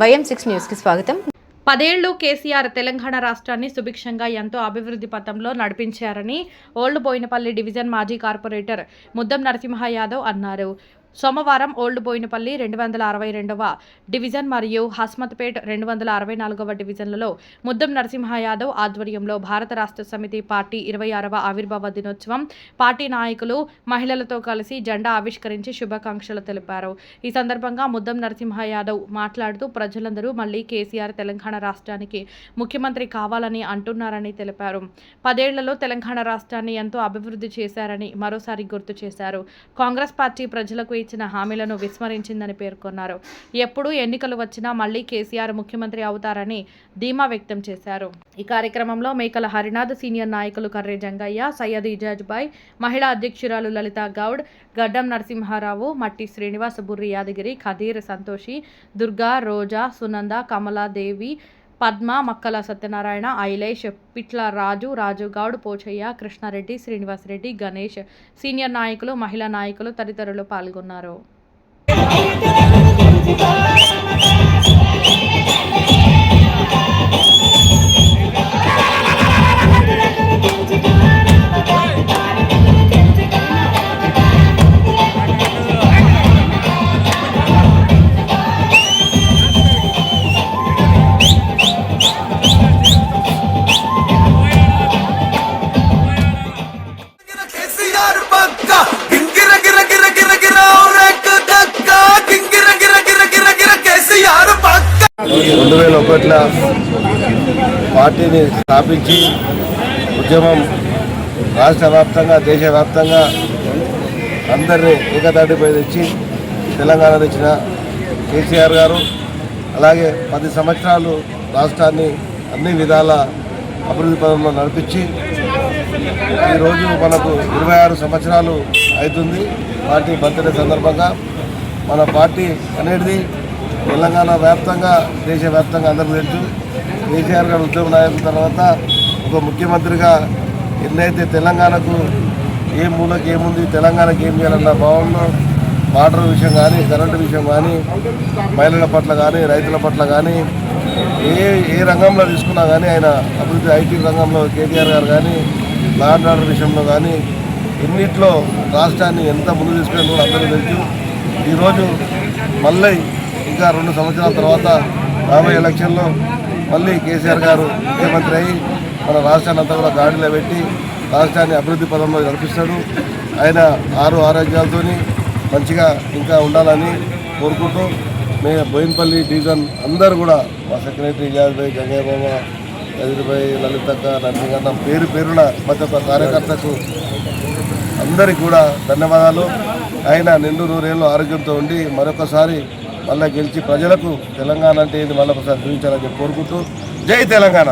YM6 న్యూస్కి స్వాగతం. 10 ఏళ్లు కేసీఆర్ తెలంగాణ రాష్ట్రాన్ని సుభిక్షంగా ఎంతో అభివృద్ధి పథంలో నడిపించారని ఓల్డ్ బోయినపల్లి డివిజన్ మాజీ కార్పొరేటర్ ముద్దం నరసింహ యాదవ్ అన్నారు. సోమవారం ఓల్డ్ బోయినపల్లి 262వ డివిజన్ మరియు హస్మత్పేట్ 264వ డివిజన్లలో ముద్దం నరసింహ యాదవ్ ఆధ్వర్యంలో భారత రాష్ట్ర సమితి పార్టీ 26వ ఆవిర్భావ దినోత్సవం పార్టీ నాయకులు మహిళలతో కలిసి జెండా ఆవిష్కరించి శుభాకాంక్షలు తెలిపారు. ఈ సందర్భంగా ముద్దం నరసింహ యాదవ్ మాట్లాడుతూ ప్రజలందరూ మళ్లీ కేసీఆర్ తెలంగాణ రాష్ట్రానికి ముఖ్యమంత్రి కావాలని అంటున్నారని తెలిపారు. 10 ఏళ్లలో తెలంగాణ రాష్ట్రాన్ని ఎంతో అభివృద్ధి చేశారని మరోసారి గుర్తు చేశారు. కాంగ్రెస్ పార్టీ ప్రజలకు ఇచ్చిన హామీలను విస్మరించిందని పేర్కొన్నారు. ఎప్పుడు ఎన్నికలు వచ్చినా మళ్లీ కేసీఆర్ ముఖ్యమంత్రి అవుతారని ధీమా వ్యక్తం చేశారు. ఈ కార్యక్రమంలో మేకల హరినాథ్, సీనియర్ నాయకులు కర్రే జంగయ్య, సయ్యద్ ఇజాజ్ బాయ్, మహిళా అధ్యక్షురాలు లలితా గౌడ్, గడ్డం నరసింహారావు, మట్టి శ్రీనివాస్, బుర్రి యాదగిరి, ఖదీర్, సంతోషి, దుర్గా, రోజా, సునంద, కమలాదేవి, పద్మ, మక్కల సత్యనారాయణ, ఐలేష్, పిట్ల రాజు గౌడ్, పోచయ్య, కృష్ణారెడ్డి, శ్రీనివాసరెడ్డి, గణేష్, సీనియర్ నాయకులు, మహిళా నాయకులు తదితరులు పాల్గొన్నారు. పార్టీని స్థాపించి ఉద్యమం రాష్ట్ర వ్యాప్తంగా దేశవ్యాప్తంగా అందరినీ ఏకతాటిపై తెచ్చి తెలంగాణ తెచ్చిన కేసీఆర్ గారు అలాగే 10 సంవత్సరాలు రాష్ట్రాన్ని అన్ని విధాల అభివృద్ధి పదంలో నడిపించి ఈరోజు మనకు 26 సంవత్సరాలు అవుతుంది. పార్టీ బర్త్డే సందర్భంగా మన పార్టీ అనేది తెలంగాణ వ్యాప్తంగా దేశవ్యాప్తంగా అందరికీ తెలుసు. కేసీఆర్ గారు ఉద్యమ నాయకుల తర్వాత ఒక ముఖ్యమంత్రిగా ఎన్నైతే తెలంగాణకు ఏ మూలకి ఏముంది, తెలంగాణకు ఏం చేయాలన్న భావంలో వాటర్ విషయం కానీ, కరెంటు విషయం కానీ, మహిళల పట్ల కానీ, రైతుల పట్ల కానీ ఏ రంగంలో తీసుకున్నా కానీ ఆయన అభివృద్ధి ఐటీ రంగంలో కేటీఆర్ గారు కానీ, లా అండ్ ఆర్డర్ విషయంలో కానీ ఎన్నిట్లో రాష్ట్రాన్ని ఎంత ముందు తీసుకుని కూడా అందరూ తెలుసు. ఈరోజు మళ్ళీ ఇంకా 2 సంవత్సరాల తర్వాత రాబోయే ఎలక్షన్లో మళ్ళీ కేసీఆర్ గారు ముఖ్యమంత్రి అయ్యి మన రాష్ట్రాన్ని అంతా కూడా గాడిలో పెట్టి రాష్ట్రాన్ని అభివృద్ధి పదంలో నడిపిస్తాడు. ఆయన 6 ఆరోగ్యాలతో మంచిగా ఇంకా ఉండాలని కోరుకుంటూ మేము బోయినపల్లి డివిజన్ అందరూ కూడా మా సెక్రటరీ ఇజాజ్ భాయ్, గంగయ్య బాబ, కదీర్ భాయ్, లలితక్క, నరసింహన్న పేరు పేరున ప్రతి ఒక్క కార్యకర్తకు అందరికీ కూడా ధన్యవాదాలు. ఆయన నిండు 100 ఏళ్ళు ఆరోగ్యంతో ఉండి మరొకసారి మళ్ళీ గెలిచి ప్రజలకు తెలంగాణ అంటే ఏంటి మళ్ళొకసారి చూపించాలని కోరుకుంటూ జై తెలంగాణ.